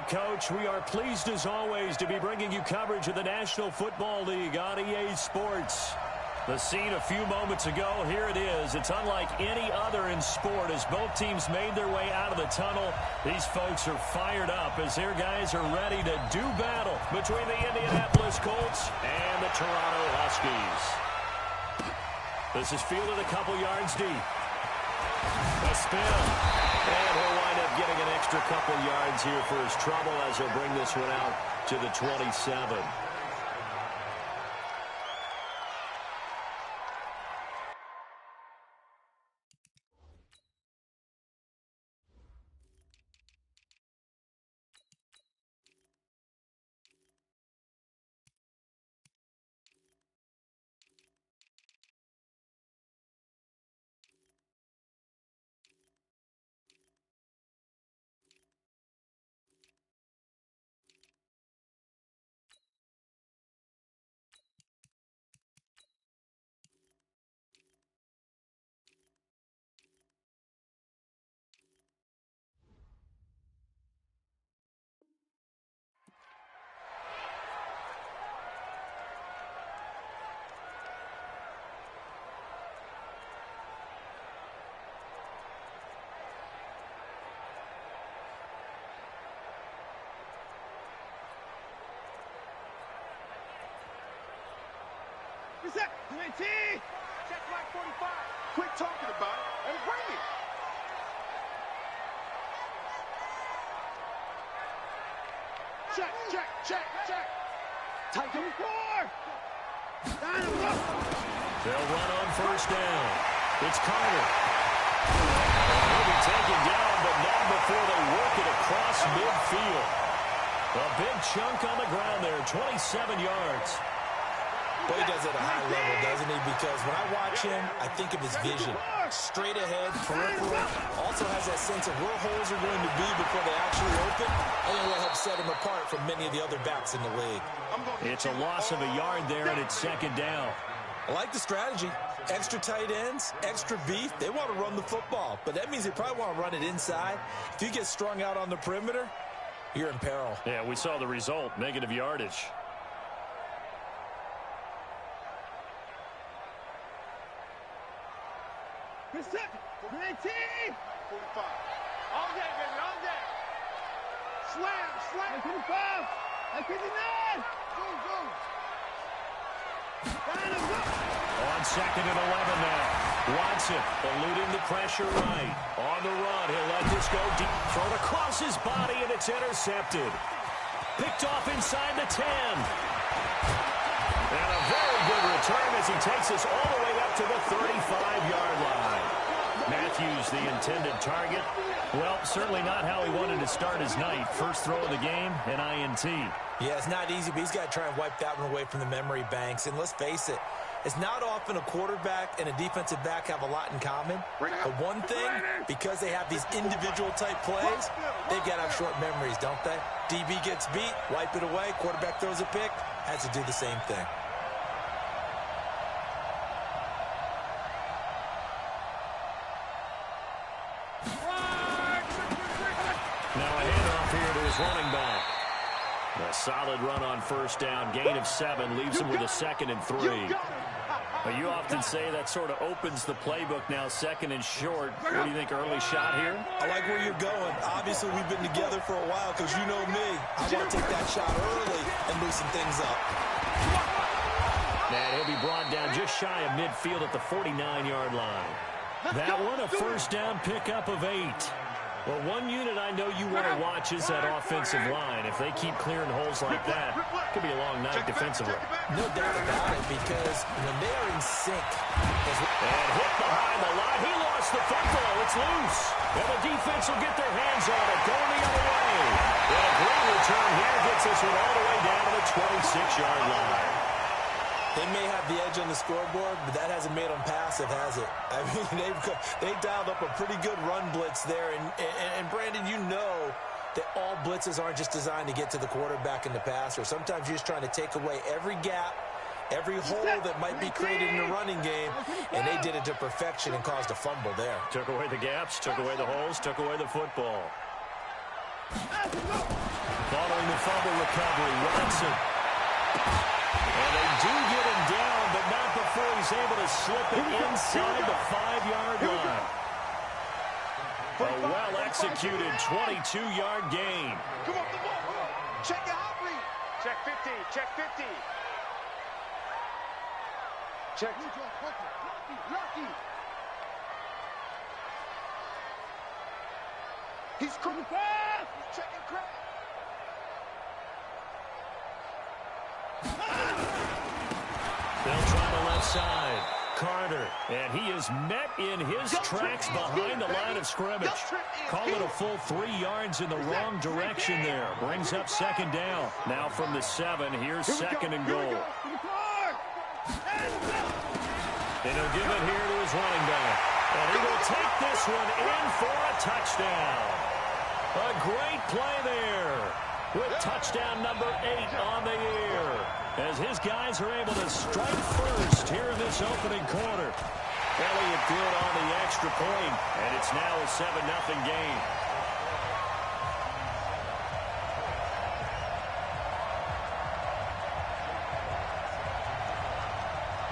right, Coach. We are pleased, as always, to be bringing you coverage of the National Football League on EA Sports. The scene a few moments ago, here it is. It's unlike any other in sport as both teams made their way out of the tunnel. These folks are fired up as their guys are ready to do battle between the Indianapolis Colts and the Toronto Huskies. This is fielded a couple yards deep. A spin. And he'll wind up getting an extra couple yards here for his trouble as he'll bring this one out to the 27. Reset. Check flag 45. Quit talking about it and bring it. Check. Take him 4. They'll run on first down. It's Carter. He'll be taken down, but not before they work it across midfield. A big chunk on the ground there, 27 yards. But he does it at a high level, doesn't he? Because when I watch him, I think of his vision. Straight ahead, peripheral. Also has that sense of where holes are going to be before they actually open. I think that helps set him apart from many of the other backs in the league. It's a loss of a yard there, and it's second down. I like the strategy. Extra tight ends, extra beef. They want to run the football, but that means they probably want to run it inside. If you get strung out on the perimeter, you're in peril. Yeah, we saw the result, negative yardage. Reset. 19. 45. All day, baby, all day. Slam. 25. 59. Go. On second and 11 now. Watson eluding the pressure right. On the run, he'll let this go deep. Thrown across his body, and it's intercepted. Picked off inside the 10. And a very good return as he takes us all the way up to the 35-yard line. Matthews, the intended target. Well, certainly not how he wanted to start his night. First throw of the game, an INT. Yeah, it's not easy, but he's got to try and wipe that one away from the memory banks. And let's face it, it's not often a quarterback and a defensive back have a lot in common. But one thing, because they have these individual type plays, they've got to have short memories, don't they? DB gets beat, wipe it away, quarterback throws a pick, has to do the same thing. Now a handoff here to his running back. A solid run on first down. Gain of 7 leaves him with a 2nd and 3. You often say that sort of opens the playbook now, 2nd and short. What do you think, early shot here? I like where you're going. Obviously, we've been together for a while because you know me. I want to take that shot early and loosen things up. And he'll be brought down just shy of midfield at the 49-yard line. That one, a first down pickup of 8. Well, one unit I know you want to watch is that offensive line. If they keep clearing holes like that, it could be a long night defensively. No doubt about it, because when they are in sync. And hit behind the line. He lost the football. It's loose. And the defense will get their hands on it. Going the other way. And a great return here gets us one all the way down to the 26-yard line. They may have the edge on the scoreboard, but that hasn't made them passive, has it? I mean, they dialed up a pretty good run blitz there. And Brandon, you know that all blitzes aren't just designed to get to the quarterback and the passer. Sometimes you're just trying to take away every gap, every hole that might be created in the running game, and they did it to perfection and caused a fumble there. Took away the gaps, took away the holes, took away the football. Following the fumble recovery, Watson. And they do get him down, but not before he's able to slip it inside the 5-yard line. A well-executed 22-yard gain. Come on, come on. Check your hot read. Check 50, check 50. Check. Lucky. He's coming fast. He's checking crack. They'll try the left side. Carter, and he is met in his tracks behind the line of scrimmage. Call it a full 3 yards in the wrong direction there. Brings up second down. Now from the 7, here's second and goal. And he'll give it here to his running back. And he will take this one in for a touchdown. A great play there with touchdown number 8 on the year, as his guys are able to strike first here in this opening quarter. Elliott good on the extra point, and it's now a 7-0 game.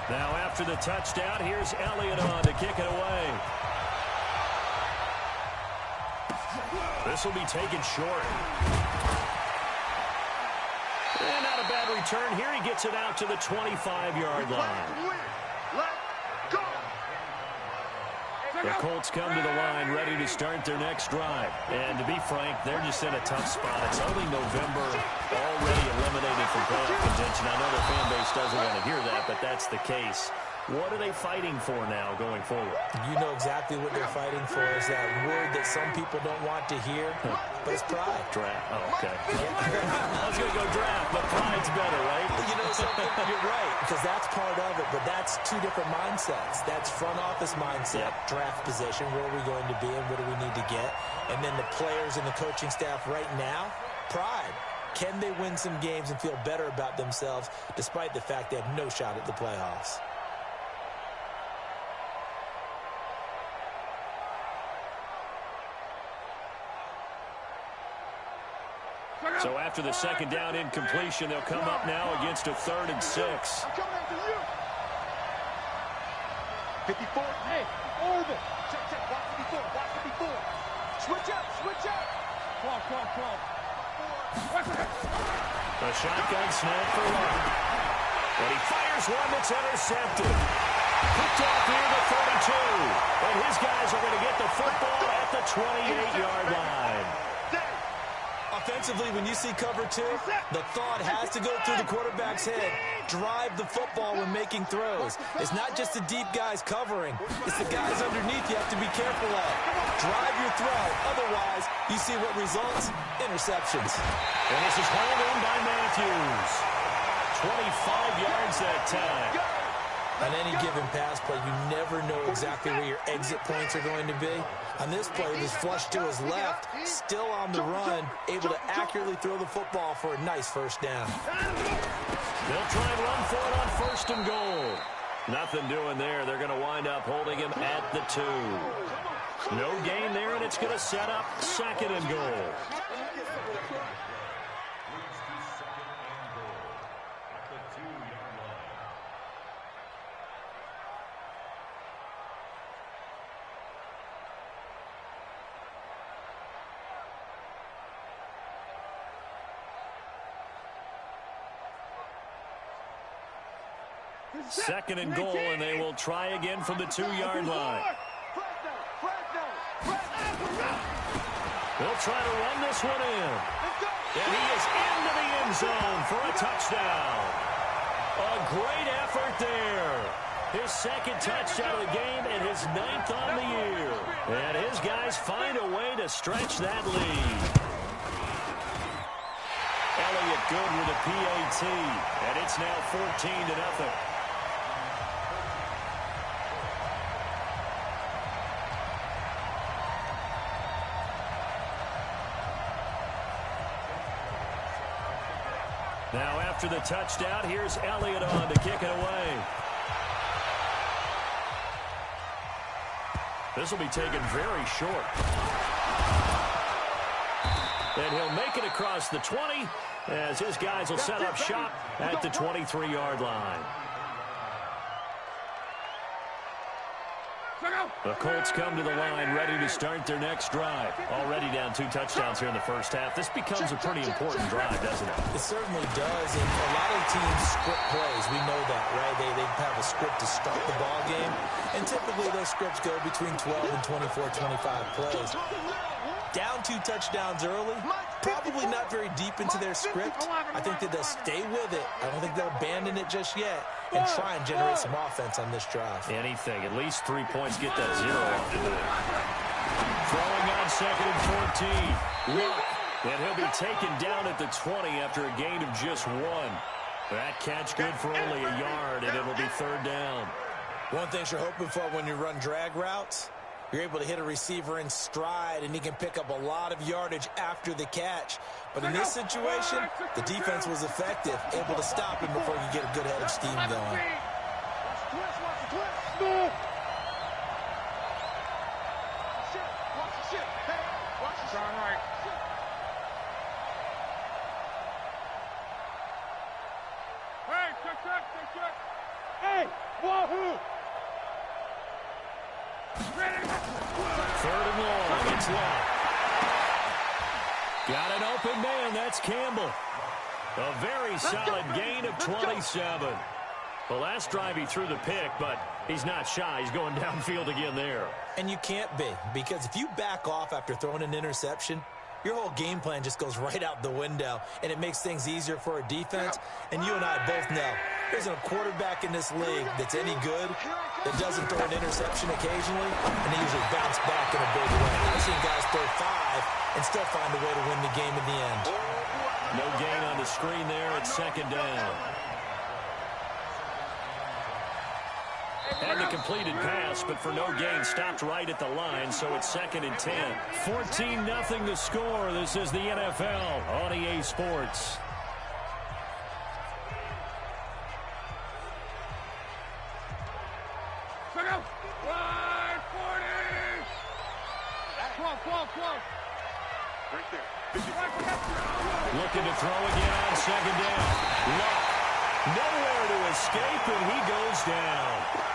Now after the touchdown, here's Elliott on to kick it away. This will be taken short. And not a bad return. Here he gets it out to the 25-yard line. The Colts come to the line ready to start their next drive. And to be frank, they're just in a tough spot. It's only November, already eliminated from playoff contention. I know the fan base doesn't want to hear that, but that's the case. What are they fighting for now going forward? You know exactly what they're fighting for. Is that word that some people don't want to hear, but it's pride. Draft. Oh, okay. I was going to go draft, but pride's better, right? You know something? You're right, because that's part of it, but that's 2 different mindsets. That's front office mindset, draft position, where are we going to be and what do we need to get? And then the players and the coaching staff right now, pride. Can they win some games and feel better about themselves despite the fact they have no shot at the playoffs? So after the second down incompletion, they'll come up now against a 3rd and 6. I'm coming after you. 54. Hey, over. Check. Watch 54. Watch 54. Switch up. Claw. A shotgun snap for one. And he fires one that's intercepted. Picked off here to 32. And his guys are going to get the football at the 28-yard line. Offensively, when you see cover 2, the thought has to go through the quarterback's head. Drive the football when making throws. It's not just the deep guys covering. It's the guys underneath you have to be careful of. Drive your throw. Otherwise, you see what results? Interceptions. And this is hauled in by Matthews. 25 yards that time. On any given pass play, you never know exactly where your exit points are going to be. On this play, it was flushed to his left, still on the run, able to accurately throw the football for a nice first down. They'll try and run for it on 1st and goal. Nothing doing there. They're going to wind up holding him at the 2. No gain there, and it's going to set up 2nd and goal. Second and goal, and they will try again from the 2-yard line. They'll try to run this one in. And he is into the end zone for a touchdown. A great effort there. His 2nd touchdown of the game and his 9th on the year. And his guys find a way to stretch that lead. Elliott good with a PAT, and it's now 14-0. Now after the touchdown, here's Elliott on to kick it away. This will be taken very short. And he'll make it across the 20 as his guys will set up shop at the 23-yard line. The Colts come to the line ready to start their next drive. Already down 2 touchdowns here in the first half. This becomes a pretty important drive, doesn't it? It certainly does, and a lot of teams script plays. We know that, right? They have a script to start the ball game, and typically those scripts go between 12 and 24, 25 plays. Down 2 touchdowns early, probably not very deep into their script. I think that they'll stay with it. I don't think they'll abandon it just yet and try and generate some offense on this drive. Anything, at least 3 points, get that 0 off to do it. Throwing on 2nd and 14. Luck, and he'll be taken down at the 20 after a gain of just 1. That catch good for only a yard, and it'll be 3rd down. One thing you're hoping for when you run drag routes, you're able to hit a receiver in stride, and he can pick up a lot of yardage after the catch. But in this situation, the defense was effective, able to stop him before he could get a good head of steam going. Hey, wahoo! 3rd and long, it's Luck. Got an open man, that's Campbell. A very solid gain of 27. The last drive he threw the pick, but he's not shy. He's going downfield again there. And you can't be, because if you back off after throwing an interception, your whole game plan just goes right out the window, and it makes things easier for a defense. And you and I both know there's a quarterback in this league that's any good that doesn't throw an interception occasionally, and they usually bounce back in a big way. I've seen guys throw 5 and still find a way to win the game in the end. No gain on the screen there at 2nd down. And the completed pass, but for no gain, stopped right at the line, so it's 2nd and 10. 14-0 to score. This is the NFL on EA Sports. Looking to throw again on 2nd down. Luck. Nowhere to escape, and he goes down.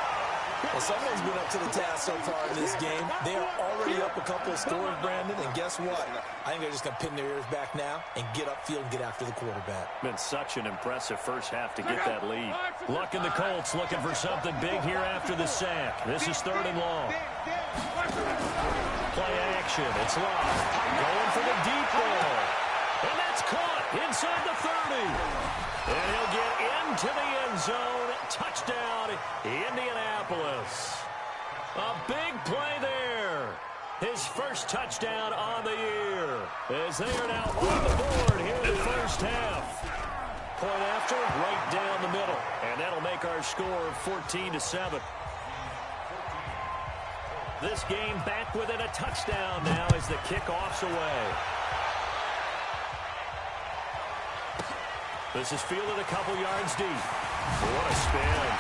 Well, someone's been up to the task so far in this game. They are already up a couple of scores, Brandon, and guess what? I think they're just going to pin their ears back now and get upfield and get after the quarterback. Been such an impressive first half to get that lead. Luck and the Colts looking for something big here after the sack. This is 3rd and long. Play action. It's Luck. Going for the deep ball. And that's caught inside the 30. And he'll get into the end zone. Touchdown, Indianapolis. A big play there. His first touchdown on the year. As they are now on the board here in the first half. Point after, right down the middle. And that'll make our score 14-7. This game back within a touchdown now as the kickoff's away. This is fielded a couple yards deep. What a spin.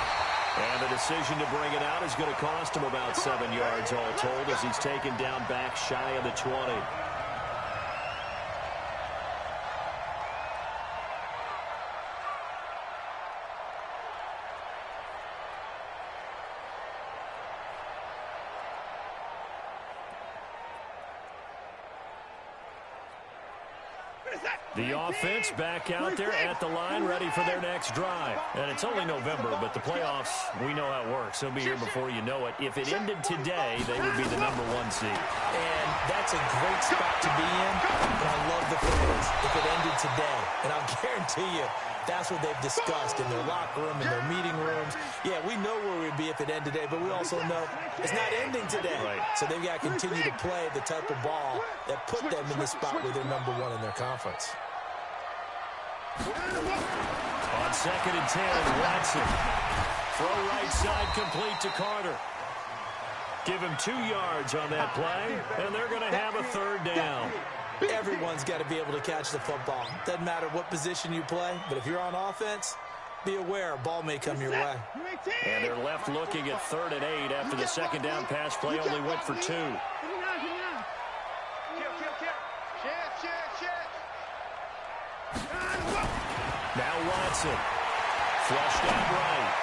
And the decision to bring it out is going to cost him about 7 yards all told as he's taken down back shy of the 20. The offense back out there at the line, ready for their next drive. And it's only November, but the playoffs, we know how it works. They'll be here before you know it. If it ended today, they would be the #1 seed. And that's a great spot to be in. And I love the phrase, if it ended today. And I'll guarantee you, that's what they've discussed in their locker room, in their meeting rooms. Yeah, we know where we'd be if it ended today, but we also know it's not ending today. Right. So they've got to continue to play the type of ball that put them in the spot where they're #1 in their conference. On 2nd and 10, Watson. Throw right side complete to Carter. Give him 2 yards on that play, and they're going to have a 3rd down. Everyone's got to be able to catch the football. Doesn't matter what position you play, but if you're on offense, be aware a ball may come your way. And they're left looking at 3rd and 8 after the 2nd down pass play only went for 2. Now Watson. Flushed out right.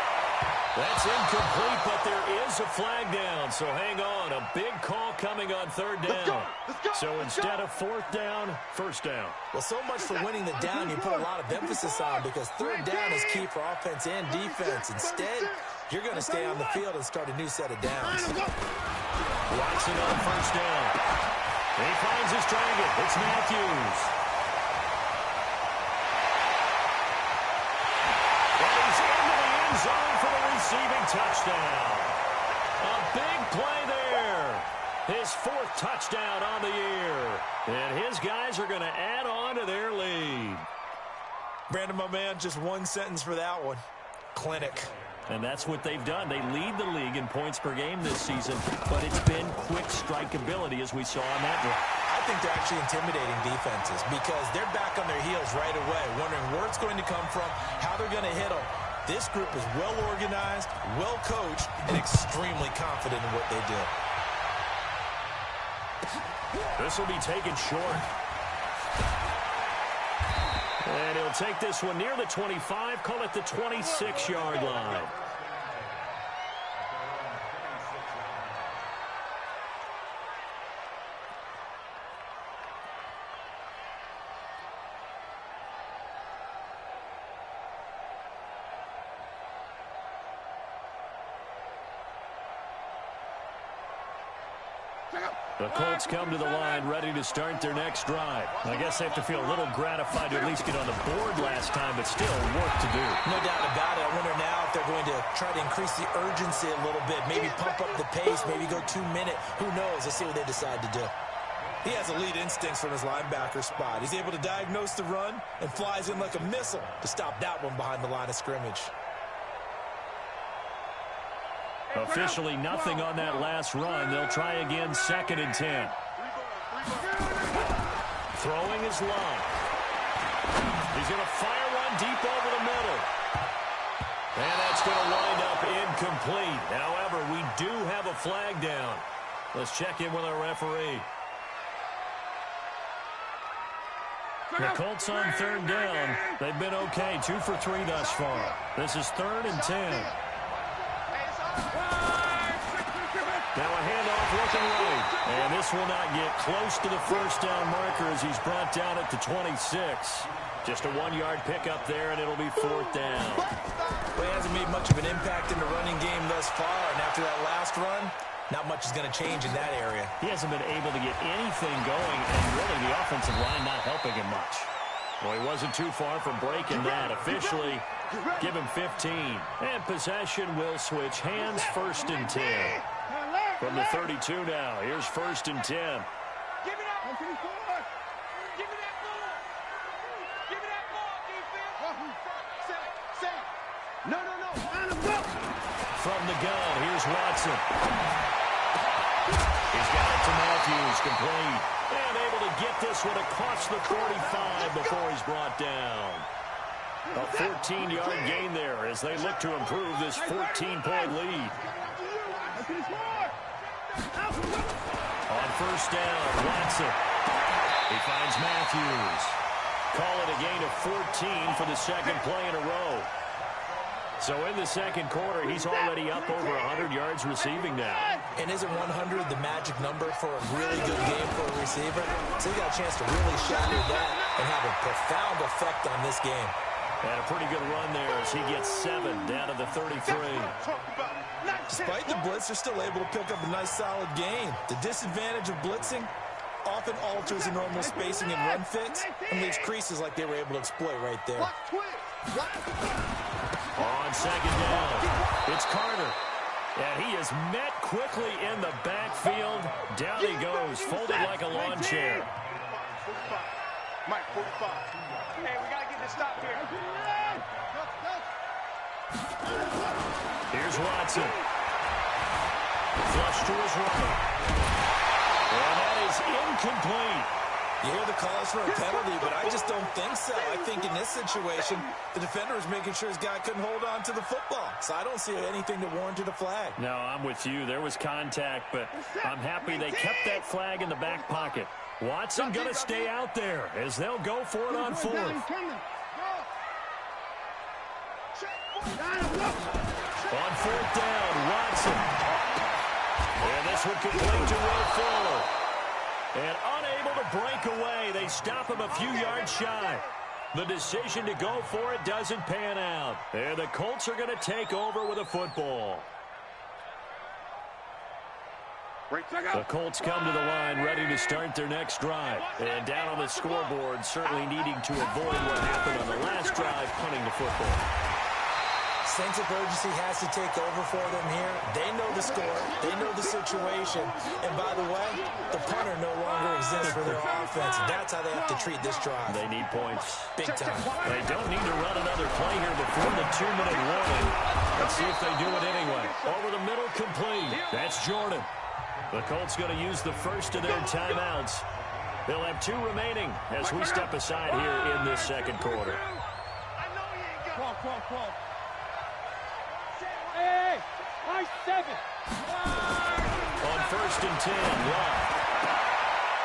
That's incomplete, but there is a flag down. So hang on. A big call coming on third down. So instead of fourth down, first down. Well, so much for winning the down you put a lot of emphasis on, because third down is key for offense and defense. Instead, you're going to stay on the field and start a new set of downs. Watson on first down. He finds his target. It's Matthews. And he's into the end zone for the receiving touchdown. A big play there. His fourth touchdown on the year. And his guys are going to add on to their lead. Brandon, my man, just one sentence for that one. Clinic. And that's what they've done. They lead the league in points per game this season, but it's been quick strike ability, as we saw on that drive. I think they're actually intimidating defenses, because they're back on their heels right away, wondering where it's going to come from, how they're going to hit them. This group is well organized, well coached, and extremely confident in what they do. This will be taken short. And he'll take this one near the 25, call it the 26-yard line. The Colts come to the line ready to start their next drive. I guess they have to feel a little gratified to at least get on the board last time, but still work to do. No doubt about it. I wonder now if they're going to try to increase the urgency a little bit, maybe pump up the pace, maybe go 2 minute. Who knows? Let's see what they decide to do. He has elite instincts from his linebacker spot. He's able to diagnose the run and flies in like a missile to stop that one behind the line of scrimmage. Officially nothing on that last run. They'll try again, 2nd and 10. Throwing is long. He's going to fire one deep over the middle. And that's going to wind up incomplete. However, we do have a flag down. Let's check in with our referee. The Colts on 3rd down. They've been okay, 2 for 3 thus far. This is 3rd and 10. Now a handoff looking right. And this will not get close to the first down marker as he's brought down at the 26. Just a 1-yard pickup there, and it'll be 4th down. Well, he hasn't made much of an impact in the running game thus far, and after that last run, not much is going to change in that area. He hasn't been able to get anything going, and really the offensive line not helping him much. Well, he wasn't too far from breaking that. Officially, give him 15. And possession will switch hands, 1st and 10. From the 32 now, here's 1st and 10. Give it up. Give me that ball. Give me that ball, defense. Set. No. From the gun, here's Watson. He's got it to Matthews, complete. And able to get this one across the 45 before he's brought down. A 14-yard gain there as they look to improve this 14-point lead. On 1st down, Watson. He finds Matthews. Call it a gain of 14 for the 2nd play in a row. So in the 2nd quarter, he's already up over 100 yards receiving now. And isn't 100 the magic number for a really good game for a receiver? So he got a chance to really shatter that and have a profound effect on this game. And a pretty good run there as he gets 7 down to the 33. Despite the blitz, they're still able to pick up a nice solid gain. The disadvantage of blitzing often alters the normal spacing and run fits and leaves creases like they were able to exploit right there. On 2nd down, it's Carter. And he is met quickly in the backfield. Down he goes, folded like a lawn chair. Mike, 45. Hey, we got to get this stop here. Here's Watson. Flush to his right. And that is incomplete. You hear the calls for a penalty, but I just don't think so. I think in this situation, the defender was making sure his guy couldn't hold on to the football. So I don't see anything that warranted a flag. No, I'm with you. There was contact, but I'm happy they kept that flag in the back pocket. Watson going to stay out there as they'll go for it on 4th. On fourth down, Watson. And this one complete to Will Fuller. And unable to break away. They stop him a few yards shy. The decision to go for it doesn't pan out. And the Colts are going to take over with a football. The Colts come to the line ready to start their next drive. And down on the scoreboard, certainly needing to avoid what happened on the last drive, punting the football. Sense of urgency has to take over for them here. They know the score. They know the situation. And by the way, the punter no longer exists for their offense. That's how they have to treat this drive. They need points. Big time. They don't need to run another play here before the 2-minute warning. Let's see if they do it anyway. Over the middle, complete. That's Jordan. The Colts going to use the first of their timeouts. They'll have 2 remaining as we step aside here in this second quarter. Hey, nice 7. On first and 10, Love.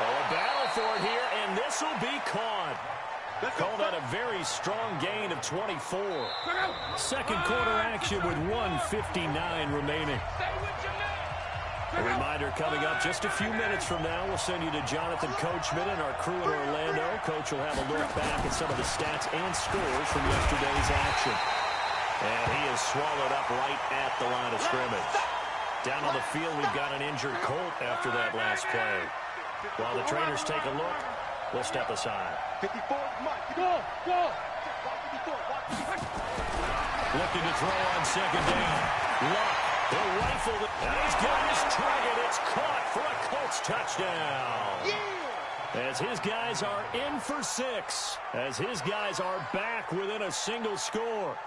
Oh, a battle for it here, and this will be caught. Call that a very strong gain of 24. Second quarter action with 1:59 remaining. A reminder coming up just a few minutes from now. We'll send you to Jonathan Coachman and our crew in Orlando. Coach will have a look back at some of the stats and scores from yesterday's action. And he is swallowed up right at the line of scrimmage. Down on the field, we've got an injured Colt after that last play. While the trainers take a look, we'll step aside. 54, go! Looking to throw on second down. Luck. He'll rifle it. And he's got his target. It's caught for a Colts touchdown. As his guys are in for 6. As his guys are back within a single score.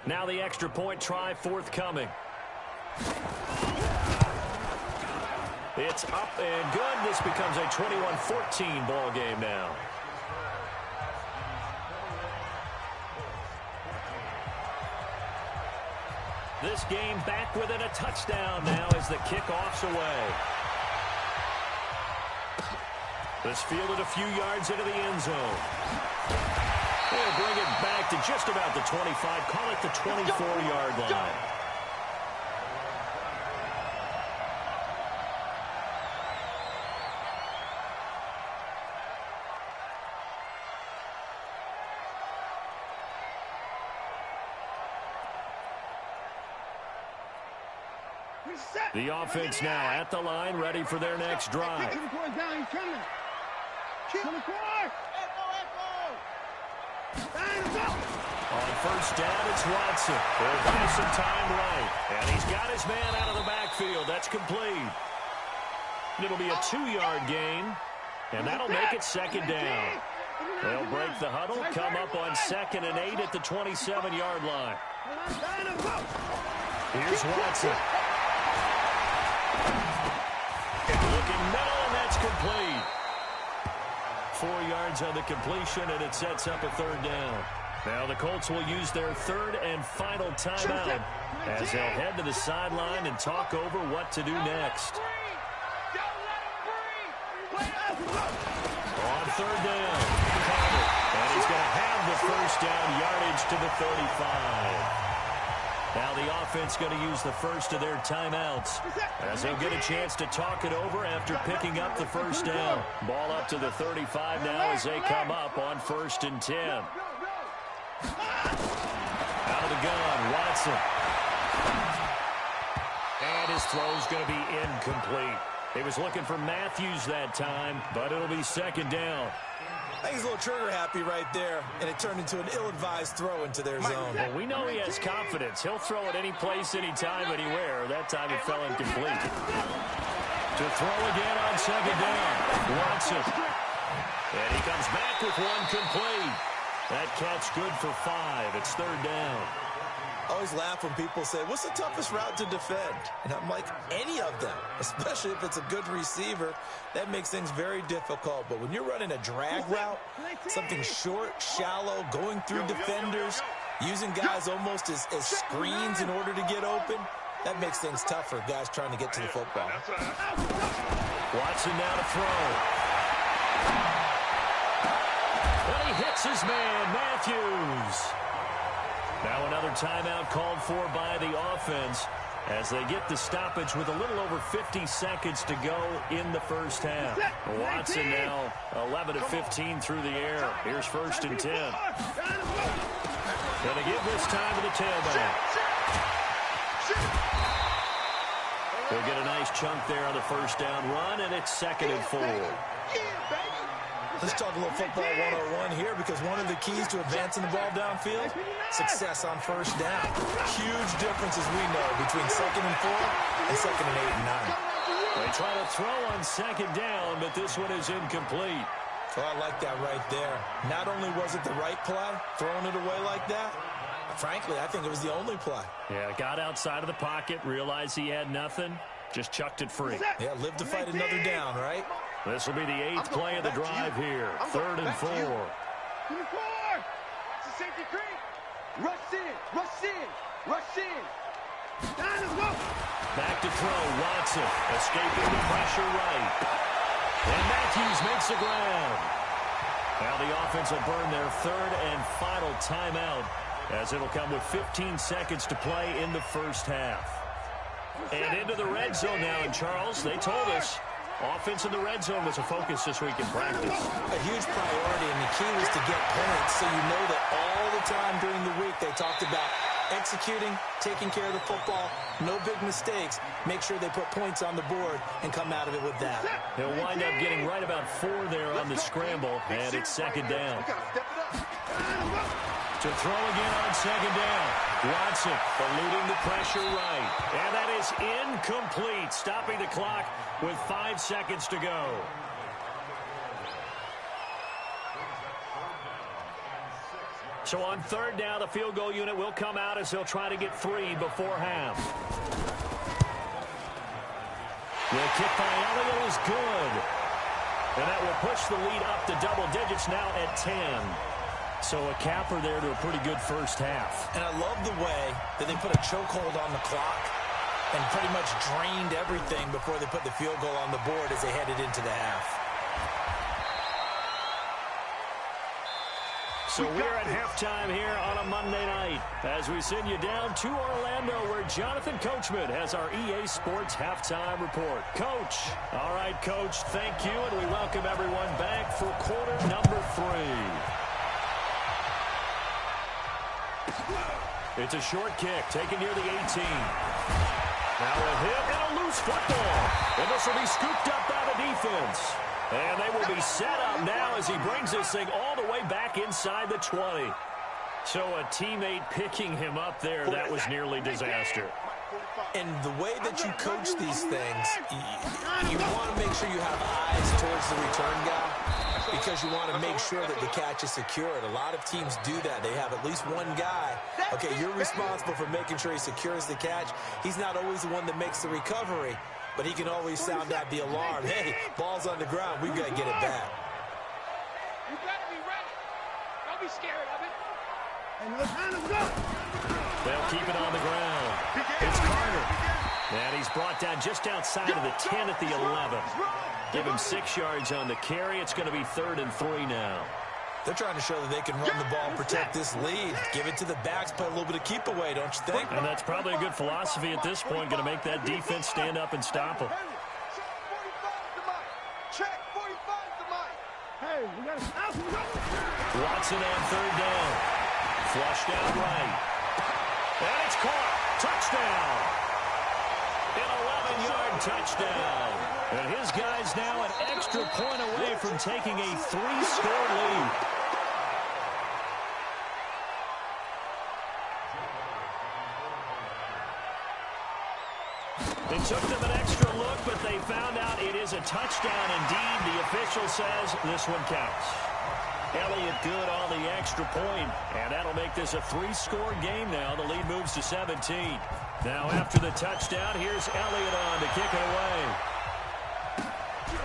Now the extra point try forthcoming. It's up and good. This becomes a 21-14 ball game now. This game back within a touchdown now as the kickoff's away. This fielded a few yards into the end zone. They'll bring it back to just about the 25. Call it the 24-yard line. The offense now at the line, ready for their next drive. On first down, it's Watson. They'll buy some time right. And he's got his man out of the backfield. That's complete. It'll be a 2-yard gain, and that'll make it second down. They'll break the huddle, come up on 2nd and 8 at the 27-yard line. Here's Watson. Looking middle, and that's complete. 4 yards on the completion, and it sets up a 3rd down. Now the Colts will use their 3rd and final timeout as they'll head to the sideline and talk over what to do next. On 3rd down, and he's going to have the first down, yardage to the 35. Now the offense going to use the first of their timeouts as they'll get a chance to talk it over after picking up the first down. Ball up to the 35 now as they come up on 1st and 10. Out of the gun, Watson. And his throw's going to be incomplete. He was looking for Matthews that time, but it'll be 2nd down. I think he's a little trigger happy right there, and it turned into an ill-advised throw into their zone. Well, we know he has confidence. He'll throw it any place, anytime, anywhere. That time it fell incomplete. To throw again on 2nd down, Watson. And he comes back with one complete. That catch good for 5. It's 3rd down. I always laugh when people say, what's the toughest route to defend? And I'm like, any of them, especially if it's a good receiver. That makes things very difficult. But when you're running a drag route, something short, shallow, going through defenders, using guys almost as screens in order to get open, that makes things tough for guys trying to get to the football. Watson now to throw. And he hits his man, Matthews. Now another timeout called for by the offense as they get the stoppage with a little over 50 seconds to go in the first half. Watson now 11 of 15 through the air. Here's 1st and 10. Going to give this time to the tailback. They'll get a nice chunk there on the first down run, and it's 2nd and 4. Let's talk a little football 101 here, because one of the keys to advancing the ball downfield, success on first down. Huge difference, as we know, between 2nd and 4 and 2nd and 8 and 9. They try to throw on 2nd down, but this one is incomplete. Oh, I like that right there. Not only was it the right play, throwing it away like that, frankly, I think it was the only play. Yeah, got outside of the pocket, realized he had nothing, just chucked it free. Yeah, live to fight another down, right? This will be the 8th play of the drive here. 3rd and 4. 24! Watch the safety creep! Rush in! Rush in! Rush in! Let's go! Back to throw. Watson escaping the pressure right. And Matthews makes the ground. Now the offense will burn their 3rd and final timeout, as it'll come with 15 seconds to play in the first half. And into the red zone now. And Charles, they told us offense in the red zone was a focus this week in practice. A huge priority, and the key was to get points, so you know that all the time during the week they talked about executing, taking care of the football, no big mistakes, make sure they put points on the board and come out of it with that. They'll wind up getting right about 4 there on the scramble, and it's 2nd down. To throw again on 2nd down. Watson eluding the pressure right. And that is incomplete, stopping the clock with 5 seconds to go. So on 3rd down, the field goal unit will come out as they'll try to get 3 before half. The kick by Elliott is good. And that will push the lead up to double digits now at 10. So a capper there to a pretty good first half. And I love the way that they put a chokehold on the clock and pretty much drained everything before they put the field goal on the board as they headed into the half. So we're at halftime here on a Monday night as we send you down to Orlando, where Jonathan Coachman has our EA Sports halftime report. Coach. All right, Coach, thank you, and we welcome everyone back for quarter number 3. It's a short kick taken near the 18. Now a hit and a loose football. And this will be scooped up by the defense. And they will be set up now as he brings this thing all the way back inside the 20. So a teammate picking him up there, that was nearly disaster. And the way that you coach these things, you want to make sure you have eyes towards the return guy, because you want to make sure that the catch is secured. A lot of teams do that. They have at least one guy. Okay, you're responsible for making sure he secures the catch. He's not always the one that makes the recovery, but he can always sound out the alarm. Hey, ball's on the ground. We've got to get it back. You got to be ready. Don't be scared of it. They'll keep it on the ground. It's Carter. And he's brought down just outside of the 10 at the 11. Give him 6 yards on the carry. It's going to be 3rd and 3 now. They're trying to show that they can run the ball and protect this lead. Give it to the backs, play a little bit of keep away, don't you think? And that's probably a good philosophy at this point, going to make that defense stand up and stop them. Check 45 to Mike. Hey, we got to Watson on 3rd down. Flushed out right. And it's caught. Touchdown. An 11-yard touchdown. And his guy's now an extra point away from taking a 3-score lead. It took them an extra look, but they found out it is a touchdown indeed. The official says this one counts. Elliott good on the extra point, and that'll make this a 3-score game now. The lead moves to 17. Now after the touchdown, here's Elliott on to kick it away.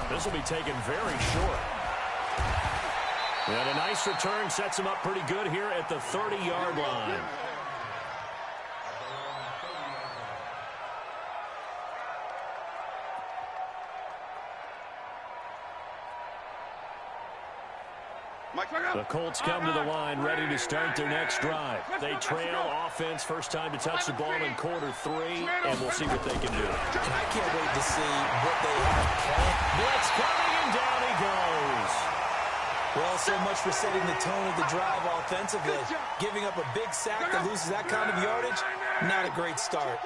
This will be taken very short. And a nice return sets him up pretty good here at the 30-yard line. The Colts come to the line ready to start their next drive. They trail offense, first time to touch the ball in quarter 3, and we'll see what they can do. And I can't wait to see what they have planned. Blitz coming, and down he goes. Well, so much for setting the tone of the drive offensively. Giving up a big sack that loses that kind of yardage, not a great start.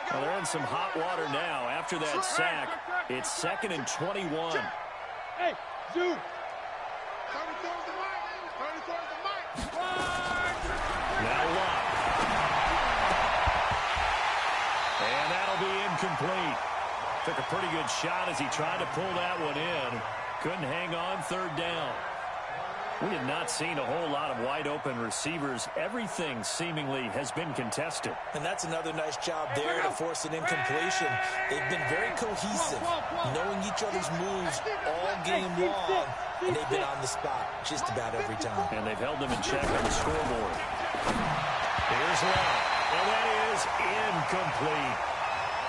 Well, they're in some hot water now. After that sack, it's 2nd and 21. Hey, Zoo. Now Locke. And that'll be incomplete. Took a pretty good shot as he tried to pull that one in. Couldn't hang on, 3rd down. We have not seen a whole lot of wide-open receivers. Everything seemingly has been contested. And that's another nice job there to force an incompletion. They've been very cohesive, knowing each other's moves all game long, and they've been on the spot just about every time. And they've held them in check on the scoreboard. Here's Locke, and that is incomplete.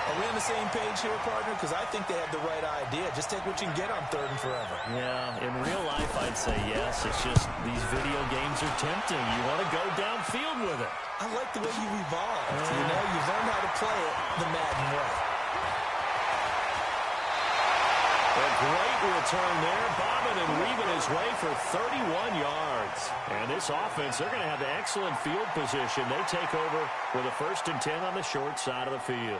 Are we on the same page here, partner? Because I think they have the right idea. Just take what you can get on 3rd and forever. Yeah, in real life, I'd say yes. It's just these video games are tempting. You want to go downfield with it. I like the way you evolved. You know, you've learned how to play it the Madden way. A great return there. Bobbing and weaving his way for 31 yards. And this offense, they're going to have excellent field position. They take over with a 1st and 10 on the short side of the field.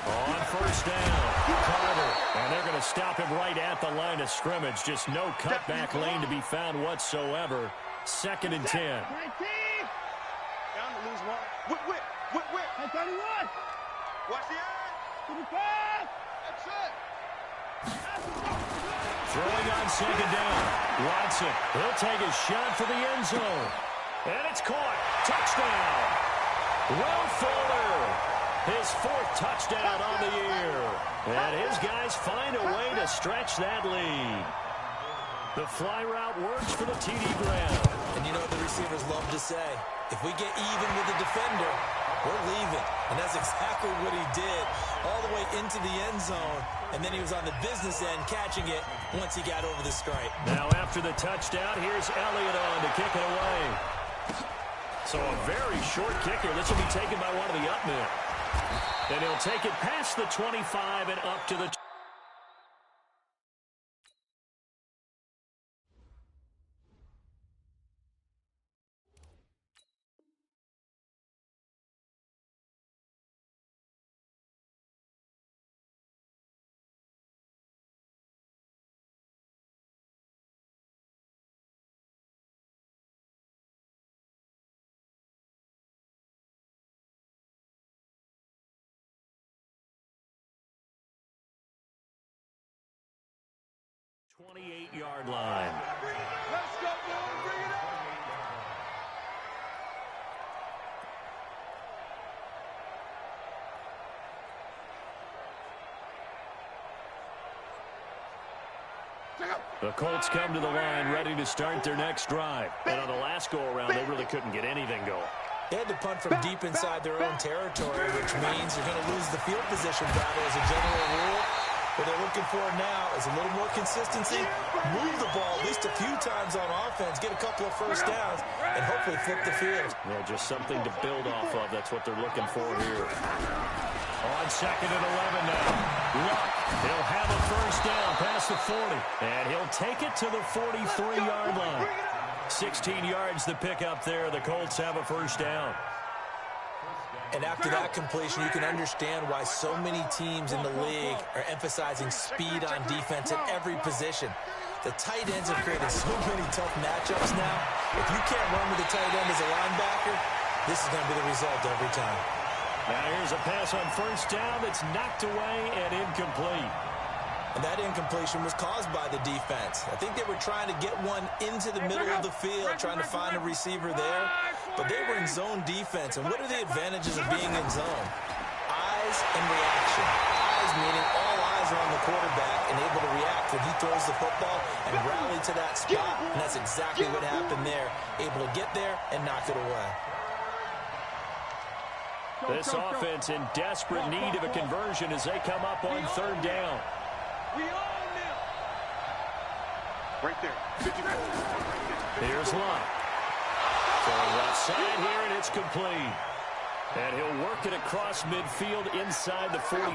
On 1st down, Carter. And they're going to stop him right at the line of scrimmage. Just no cutback lane to be found whatsoever. 2nd and 10. Down to lose one. Whip. Hey, 31. Watch the eye. That's it. Throwing on 2nd down. Watson, he'll take his shot for the end zone. And it's caught. Touchdown. Will Fuller, his 4th touchdown on the year. And his guys find a way to stretch that lead. The fly route works for the TD Graham. And you know what the receivers love to say? If we get even with the defender, we're leaving. And that's exactly what he did, all the way into the end zone. And then he was on the business end catching it once he got over the stripe. Now after the touchdown, here's Elliott on to kick it away. So a very short kicker. This will be taken by one of the up men. And he'll take it past the 25 and up to the 28-yard line. Let's go, boy. Bring it up. The Colts come to the line ready to start their next drive. And on the last go-around, they really couldn't get anything going. They had to punt from deep inside their own territory, which means you're going to lose the field position battle as a general rule. What they're looking for now is a little more consistency, move the ball at least a few times on offense, get a couple of first downs, and hopefully flip the field. Yeah, just something to build off of. That's what they're looking for here. On 2nd and 11 now. Luck, he'll have a first down past the 40. And he'll take it to the 43-yard line. 16 yards to pick up there. The Colts have a first down. And after that completion, you can understand why so many teams in the league are emphasizing speed on defense at every position. The tight ends have created so many tough matchups now. If you can't run with the tight end as a linebacker, this is going to be the result every time. Now here's a pass on first down that's knocked away and incomplete. And that incompletion was caused by the defense. I think they were trying to get one into the middle of the field, trying to find a receiver there. But they were in zone defense. And what are the advantages of being in zone? Eyes and reaction. Eyes meaning all eyes are on the quarterback and able to react when he throws the football and rally to that spot. And that's exactly what happened there. Able to get there and knock it away. This offense in desperate need of a conversion as they come up on third down. We own them. Right there. 54. Here's Lott. Throwing left side here, and it's complete. And he'll work it across midfield inside the 45.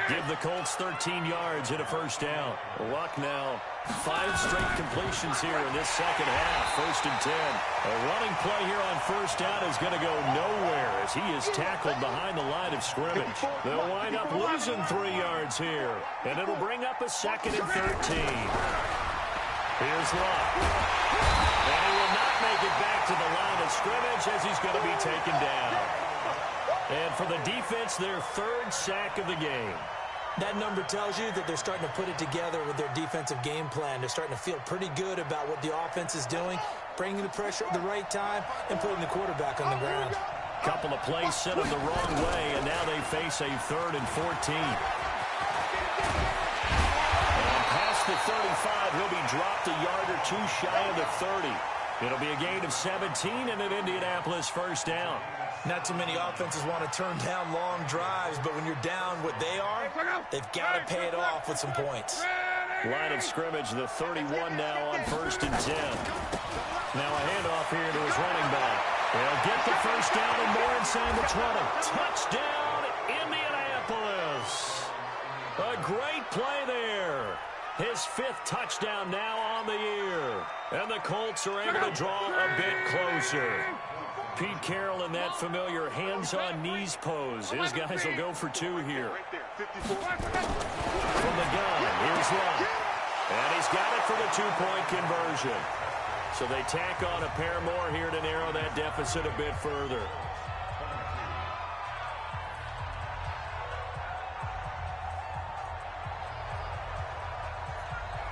Give the Colts 13 yards and a first down. Luck now. 5 straight completions here in this second half. First and 10. A running play here on first down is going to go nowhere as he is tackled behind the line of scrimmage. They'll wind up losing 3 yards here. And it'll bring up a second and 13. Here's Lott. And he will not make it back to the line of scrimmage as he's going to be taken down. And for the defense, their 3rd sack of the game. That number tells you that they're starting to put it together with their defensive game plan. They're starting to feel pretty good about what the offense is doing, bringing the pressure at the right time, and putting the quarterback on the ground. Couple of plays sent them the wrong way, and now they face a 3rd and 14. The 35, he'll be dropped a yard or 2 shy of the 30. It'll be a gain of 17 and an Indianapolis first down. Not too many offenses want to turn down long drives, but when you're down what they are, they've got to pay it off with some points. Line of scrimmage, the 31 now on first and 10. Now a handoff here to his running back. They'll get the first down and more inside the 20. Touchdown, Indianapolis. A great play there. His 5th touchdown now on the year. And the Colts are able to draw a bit closer. Pete Carroll in that familiar hands-on knees pose. His guys will go for 2 here. From the gun, here's Lott. And he's got it for the 2-point conversion. So they tack on a pair more here to narrow that deficit a bit further.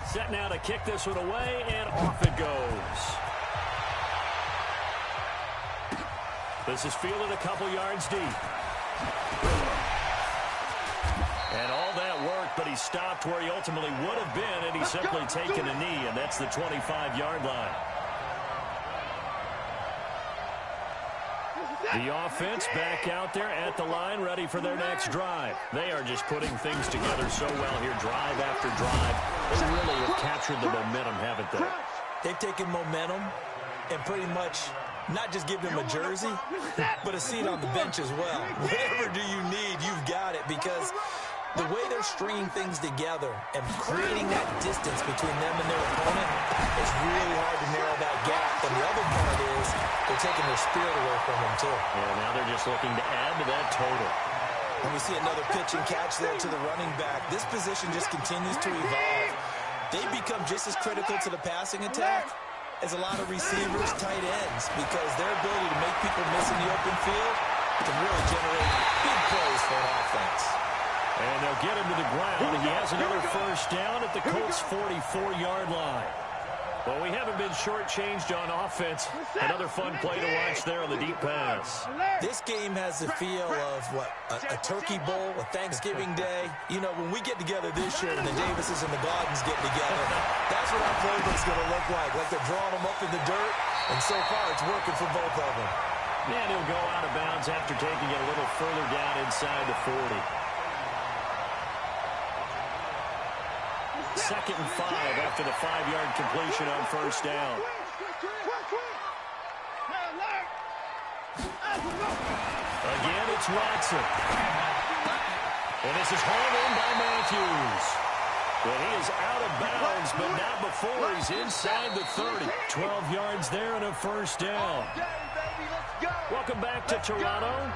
Set now to kick this one away, and off it goes. This is fielded a couple yards deep. And all that worked, but he stopped where he ultimately would have been, and he's simply taken a knee, and that's the 25-yard line. The offense back out there at the line, ready for their next drive. They are just putting things together so well here, drive after drive. They really have captured the momentum, haven't they? They've taken momentum and pretty much not just give them a jersey, but a seat on the bench as well. Whatever do you need, you've got it, because the way they're stringing things together and creating that distance between them and their opponent, it's really hard to narrow that gap. And the other part is they're taking their spirit away from them, too. And now they're just looking to add to that total. And we see another pitch and catch there to the running back. This position just continues to evolve. They become just as critical to the passing attack as a lot of receivers, tight ends, because their ability to make people miss in the open field can really generate big plays for an offense. And they'll get him to the ground. He has another first down at the Colts' 44-yard line. Well, we haven't been shortchanged on offense. Another fun play to watch there on the deep pass. This game has the feel of, what, a turkey bowl, a Thanksgiving day. You know, when we get together this year and the Davises and the Gordons get together, that's what our playbook's going to look like. Like they're drawing them up in the dirt, and so far it's working for both of them. And he'll go out of bounds after taking it a little further down inside the 40. 2nd and 5 after the 5-yard completion on first down. Again, it's Watson. And this is hauled in by Matthews. Well, he is out of bounds, but not before he's inside the 30. 12 yards there and a first down. Welcome back to Toronto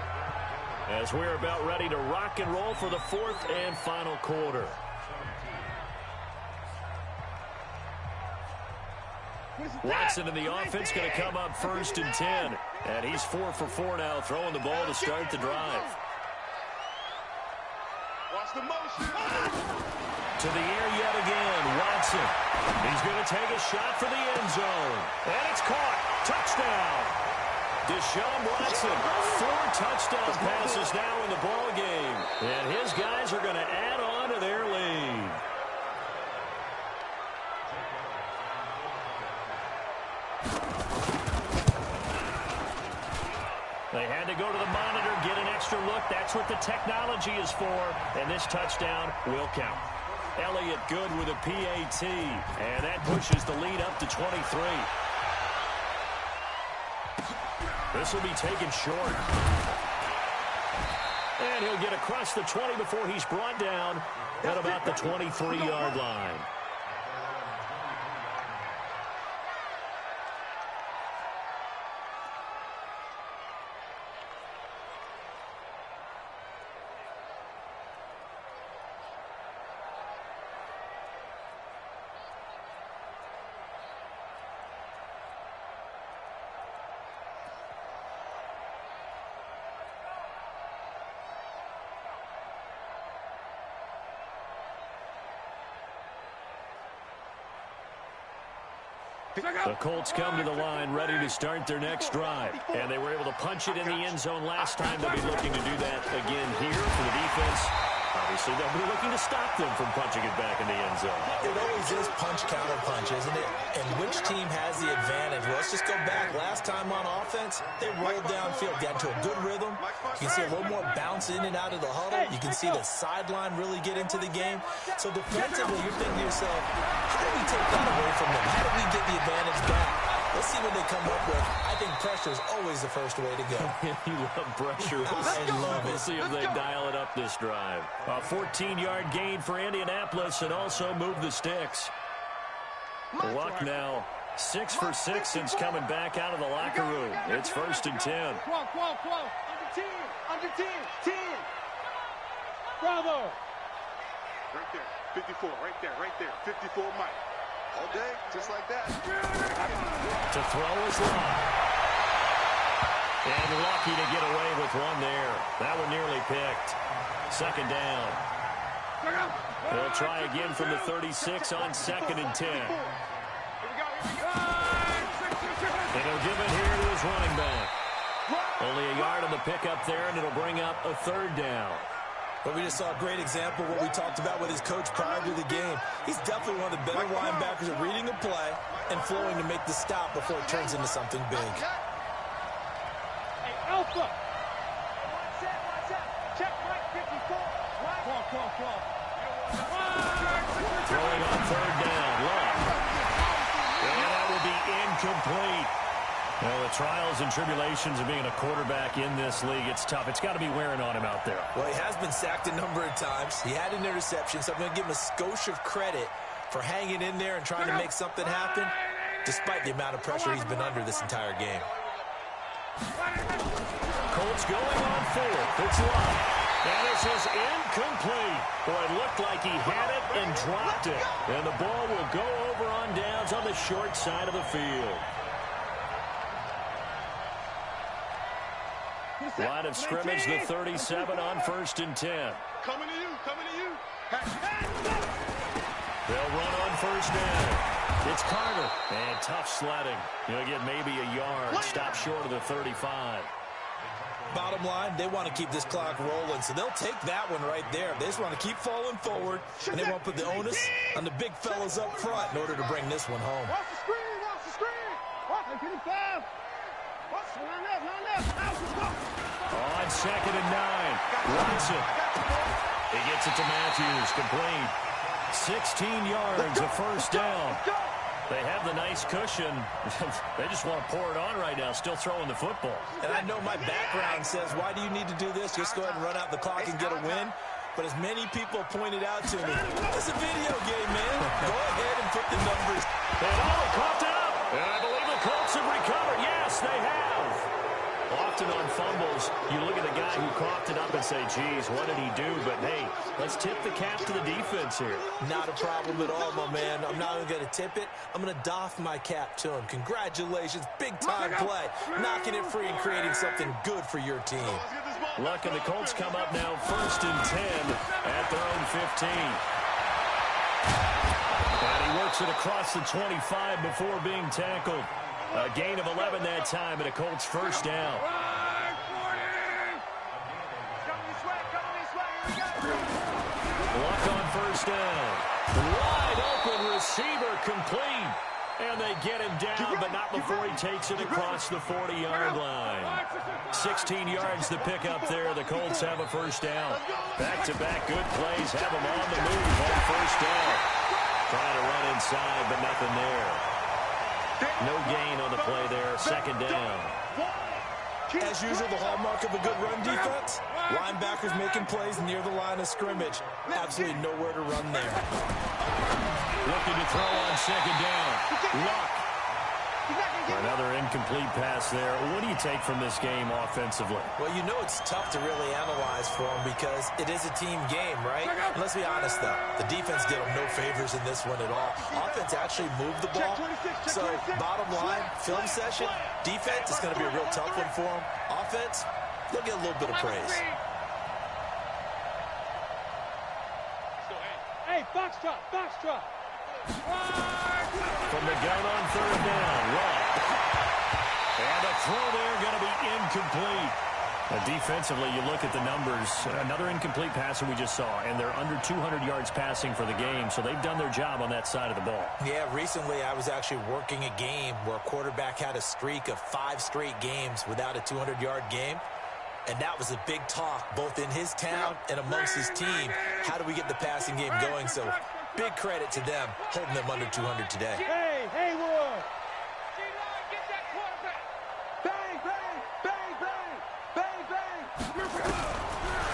as we're about ready to rock and roll for the 4th and final quarter. Watson in the offense going to come up 1st and 10. And he's 4 for 4 now, throwing the ball to start the drive. Watch the motion. To the air yet again, Watson. He's going to take a shot for the end zone. And it's caught. Touchdown. Deshaun Watson, 4 touchdown passes now in the ball game. And his guys are going to add on to their lead. They had to go to the monitor, get an extra look. That's what the technology is for. And this touchdown will count. Elliott good with a PAT. And that pushes the lead up to 23. This will be taken short. And he'll get across the 20 before he's brought down at about the 23-yard line. The Colts come to the line ready to start their next drive. And they were able to punch it in the end zone last time. They'll be looking to do that again here for the defense. Obviously, they'll be looking to stop them from punching it back in the end zone. It always is punch-counter-punch, isn't it? And which team has the advantage? Well, let's just go back. Last time on offense, they rolled downfield, got into a good rhythm. You can see a little more bounce in and out of the huddle. You can see the sideline really get into the game. So defensively, you're thinking to yourself, how do we take that away from them? How do we get the advantage back? Let's see what they come up with. I think pressure is always the first way to go. You love pressure. I love it. We'll see if they dial it up this drive. A 14-yard gain for Indianapolis and also move the sticks. Luck now 6 for 6 since coming back out of the locker room. It's 1st and 10. Under 10, under 10, 10. Bravo. Right there, 54, right there, 54 Mike. All day, just like that. To throw is long. And lucky to get away with one there. That one nearly picked. 2nd down. They'll try again from the 36 on 2nd and 10. And he'll give it here to his running back. Only a yard on the pickup there, and it'll bring up a 3rd down. But we just saw a great example of what we talked about with his coach prior to the game. He's definitely one of the better linebackers at reading a play and flowing to make the stop before it turns into something big. Hey, Alpha. Watch out. Check Mike 54. Claw. Throwing on 3rd down. Long. And that will be incomplete. Well, the trials and tribulations of being a quarterback in this league, it's tough. It's got to be wearing on him out there. Well, he has been sacked a number of times. He had an interception, so I'm going to give him a skosh of credit for hanging in there and trying to make something happen, despite the amount of pressure he's been under this entire game. Colts going on 4th. It's Luck. And this is incomplete. Boy, it looked like he had it and dropped it. And the ball will go over on downs on the short side of the field. Line of scrimmage, the 37 on 1st and 10. Coming to you. They'll run on 1st down. It's Carter. And tough sledding. He'll get maybe a yard. Stop short of the 35. Bottom line, they want to keep this clock rolling, so they'll take that one right there. They just want to keep falling forward, and they won't put the onus on the big fellas up front in order to bring this one home. Watch the screen. Watch 55. Line left. On 2nd and 9. Watson. He gets it to Matthews. Complete. 16 yards, a 1st down. They have the nice cushion. They just want to pour it on right now, still throwing the football. And I know my background says, why do you need to do this? Just go ahead and run out the clock and get a win. But as many people pointed out to me, it's a video game, man. Go ahead and put the numbers. And he coughed it up. And I believe the Colts have recovered. Yes, they have. Often on fumbles, you look at the guy who coughed it up and say, geez, what did he do? But, hey, let's tip the cap to the defense here. Not a problem at all, my man. I'm not even going to tip it. I'm going to doff my cap to him. Congratulations. Big-time play. Knocking it free and creating something good for your team. Luck and the Colts come up now 1st and 10 at their own 15. And he works it across the 25 before being tackled. A gain of 11 that time, and a Colts 1st down. Luck on 1st down. Wide open receiver complete. And they get him down, but not before he takes it across the 40-yard line. 16 yards the pickup there. The Colts have a first down. Back-to-back good plays have them on the move on first down. Trying to run inside, but nothing there. No gain on the play there. Second down. As usual, the hallmark of a good run defense, linebackers making plays near the line of scrimmage. Absolutely nowhere to run there. Looking to throw on second down. Luck. Another incomplete pass there. What do you take from this game offensively? Well, you know it's tough to really analyze for them because it is a team game, right? And let's be honest, though. The defense did them no favors in this one at all. Offense actually moved the ball. So, bottom line, film session, defense is going to be a real tough one for them. Offense, they'll get a little bit of praise. Hey, foxtrot, foxtrot. From the gun on third down, Luck. And a throw there going to be incomplete. Defensively, you look at the numbers. Another incomplete passer we just saw, and they're under 200 yards passing for the game, so they've done their job on that side of the ball. Yeah, recently I was actually working a game where a quarterback had a streak of 5 straight games without a 200-yard game. And that was a big talk, both in his town and amongst his team. How do we get the passing game going? So big credit to them, holding them under 200 today. Hey, Haywood. Get that quarterback. Bang, bang, bang, bang, bang, bang.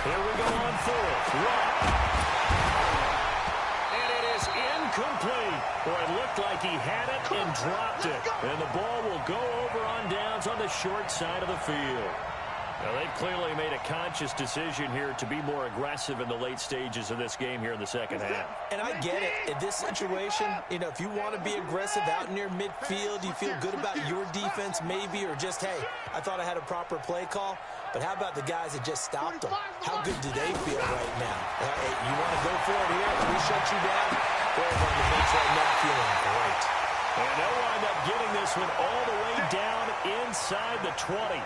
Here we go on fourth. Luck. And it is incomplete. Boy, it looked like he had it and dropped it. And the ball will go over on downs on the short side of the field. Now, they've clearly made a conscious decision here to be more aggressive in the late stages of this game here in the second half. And I get it. In this situation, you know, if you want to be aggressive out near midfield, you feel good about your defense maybe, or just, hey, I thought I had a proper play call. But how about the guys that just stopped them? How good do they feel right now? Hey, you want to go for it here? We shut you down? They're on the bench right now feeling great. And they'll wind up getting this one all the way down inside the 20.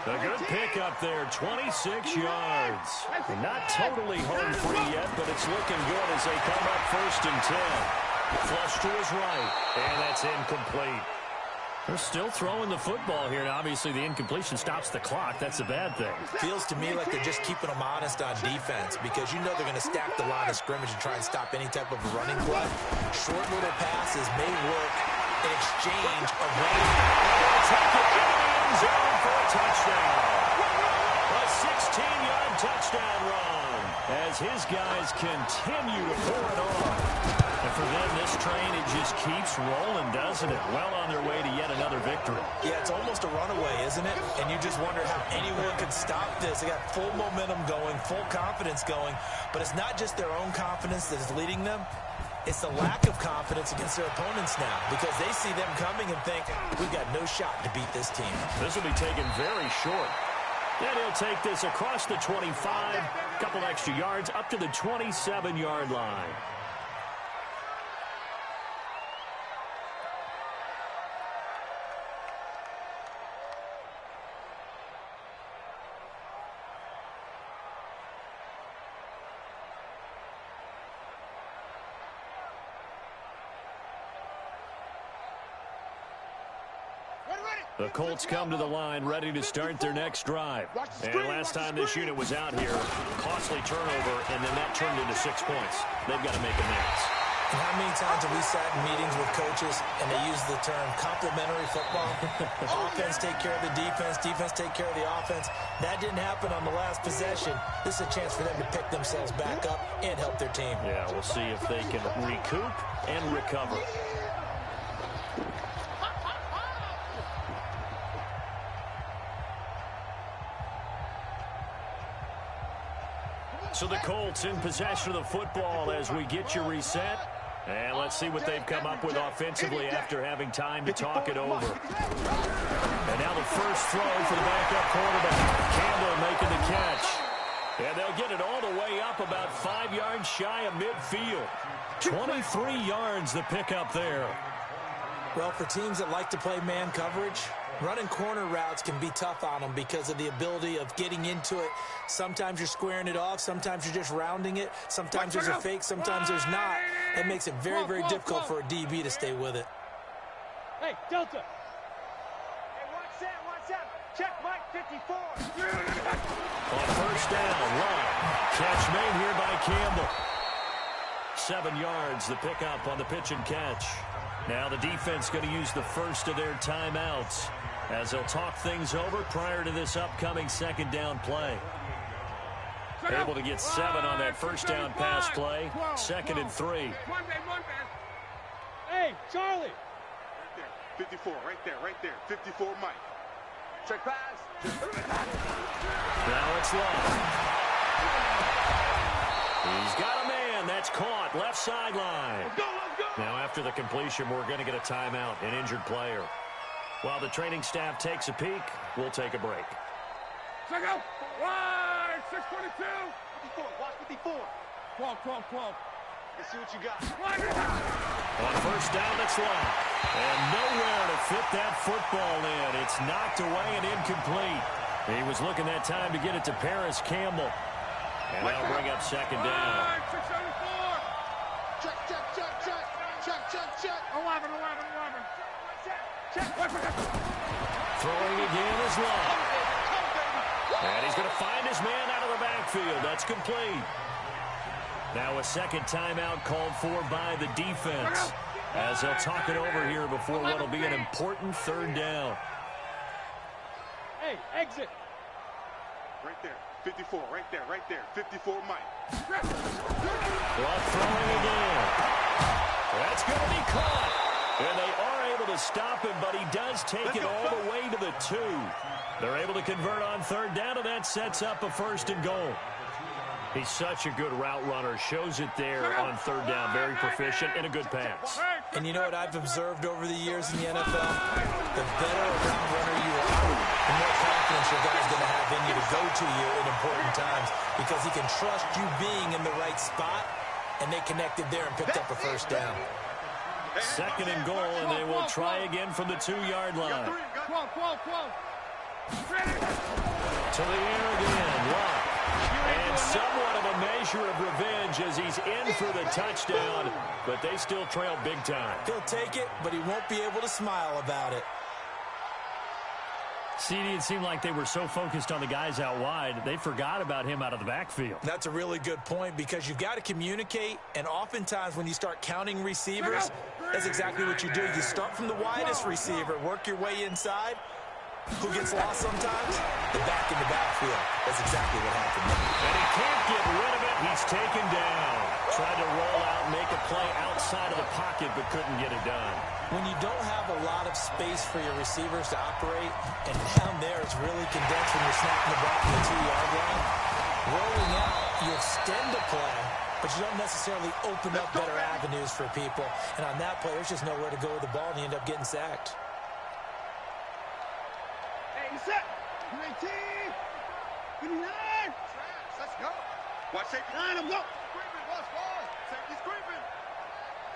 A good pickup there, 26 yards. And not totally home free yet, but it's looking good as they come up first and 10. Flush to his right, and that's incomplete. They're still throwing the football here, and obviously the incompletion stops the clock. That's a bad thing. Feels to me like they're just keeping them honest on defense because you know they're going to stack the line of scrimmage and try and stop any type of a running play. Short little passes may work in exchange of running. Take it in the end zone for a touchdown. A 16-yard touchdown run as his guys continue to pour it on. And for them, this train, it just keeps rolling, doesn't it? Well on their way to yet another victory. Yeah, it's almost a runaway, isn't it? And you just wonder how anyone could stop this. They got full momentum going, full confidence going. But it's not just their own confidence that is leading them. It's the lack of confidence against their opponents now because they see them coming and think, we've got no shot to beat this team. This will be taken very short. And he'll take this across the 25, a couple extra yards, up to the 27-yard line. The Colts come to the line ready to start their next drive. And last time this unit was out here, costly turnover, and then that turned into 6 points. They've got to make amends. And how many times have we sat in meetings with coaches and they use the term complementary football? Offense take care of the defense, defense take care of the offense. That didn't happen on the last possession. This is a chance for them to pick themselves back up and help their team. Yeah, we'll see if they can recoup and recover. So the Colts in possession of the football as we get you reset. And let's see what they've come up with offensively after having time to talk it over. And now the first throw for the backup quarterback. Campbell making the catch. And they'll get it all the way up about 5 yards shy of midfield. 23 yards the pickup there. Well, for teams that like to play man coverage, running corner routes can be tough on them because of the ability of getting into it. Sometimes you're squaring it off. Sometimes you're just rounding it. Sometimes there's a fake. Sometimes there's not. That makes it very, very difficult for a DB to stay with it. Hey, Delta. Hey, watch that. Check Mike 54. On first down, Love. Catch made here by Campbell. 7 yards, the pickup on the pitch and catch. Now the defense going to use the first of their timeouts as they'll talk things over prior to this upcoming second down play. Able to get 7 on that first down pass play. 2nd and 3. Hey, Charlie. Right there. 54, right there. 54, Mike. Check pass. Now it's Love. He's got a man. That's caught. Left sideline. Let's go. Now after the completion, we're going to get a timeout, an injured player. While the training staff takes a peek, we'll take a break. Check out. Right, 622. 54, watch 54. 12. Let's see what you got. On first down, it's Love. And nowhere to fit that football in. It's knocked away and incomplete. He was looking that time to get it to Paris Campbell. And that'll bring up second down. 674. Check. 11. Check. Throwing again is Love. And he's going to find his man out of the backfield. That's complete. Now a second timeout called for by the defense as they'll talk it over here before what will be an important third down. Hey, exit. Right there. 54, right there. 54, Mike. Love throwing again. That's going to be caught. And they are able to stop him, but he does take it all the way to the 2. They're able to convert on third down, and that sets up a 1st and goal. He's such a good route runner. Shows it there on third down. Very proficient and a good pass. And you know what I've observed over the years in the NFL? The better a route runner you are, the more confidence your guy's going to have in you to go to you in important times because he can trust you being in the right spot, and they connected there and picked up a first down. 2nd and goal, and they will try again from the 2-yard line. 12. To the air again, Love. And somewhat of a measure of revenge as he's in for the touchdown, but they still trail big time. He'll take it, but he won't be able to smile about it. CD, it seemed like they were so focused on the guys out wide, they forgot about him out of the backfield. That's a really good point because you've got to communicate, and oftentimes when you start counting receivers, that's exactly what you do. You start from the widest receiver, work your way inside. Who gets lost sometimes? The back in the backfield. That's exactly what happened. And he can't get rid of it. He's taken down. Tried to roll out and make a play outside of the pocket, but couldn't get it done. When you don't have a lot of space for your receivers to operate, and down there it's really condensed when you're snapping the ball from the 2-yard line, rolling out, you extend the play, but you don't necessarily open up better avenues for people. And on that play, there's just nowhere to go with the ball, and you end up getting sacked. Set. 19. 59. Let's go. Watch safety. 9, I'm go. Creeping, watch ball. Safety's creeping.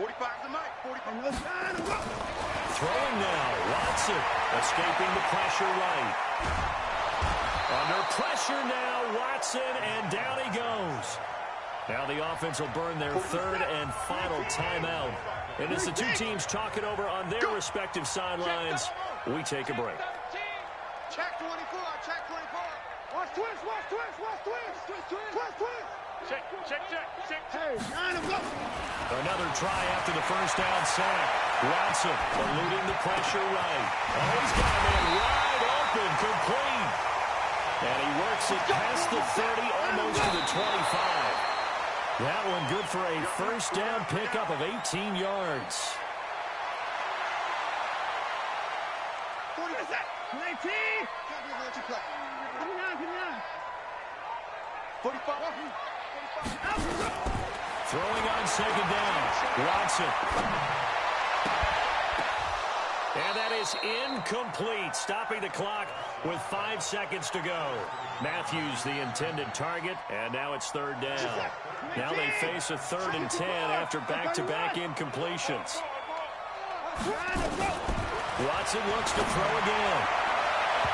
45's the Mike. 45. 9, I'm go. Throwing now, Watson escaping the pressure right. Under pressure now, Watson, and down he goes. Now the offense will burn their 3rd and final timeout. And as the two teams talk it over on their respective sidelines, we take a break. Check 24. Watch twist. Check. Hey, 9, I'm go. Another try after the first down sack. Watson eluding the pressure right. Oh, he's got a man wide open, complete. And he works it past the 30, almost to the 25. That one good for a first down pickup of 18 yards. 19. 59. 45. Throwing on second down. Watson. And that is incomplete, stopping the clock with 5 seconds to go. Matthews, the intended target, and now it's 3rd down. Now they face a 3rd and 10 after back-to-back incompletions. Watson looks to throw again.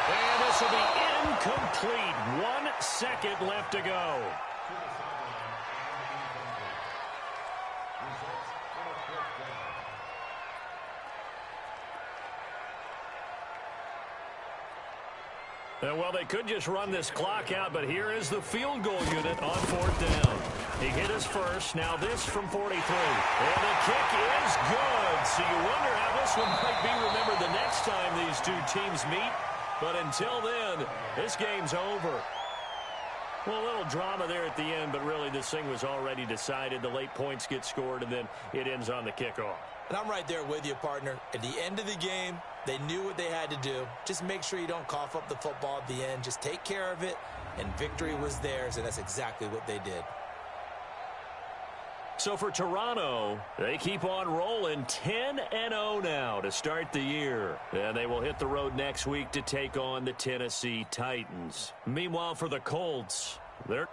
And this will be incomplete. 1 second left to go. Well, they could just run this clock out, but here is the field goal unit on 4th down. He hit his first. Now this from 43. And the kick is good. So you wonder how this one might be remembered the next time these two teams meet. But until then, this game's over. Well, a little drama there at the end, but really this thing was already decided. The late points get scored, and then it ends on the kickoff. And I'm right there with you, partner. At the end of the game, they knew what they had to do. Just make sure you don't cough up the football at the end. Just take care of it, and victory was theirs, and that's exactly what they did. So for Toronto, they keep on rolling 10-0 now to start the year. And they will hit the road next week to take on the Tennessee Titans. Meanwhile, for the Colts, they're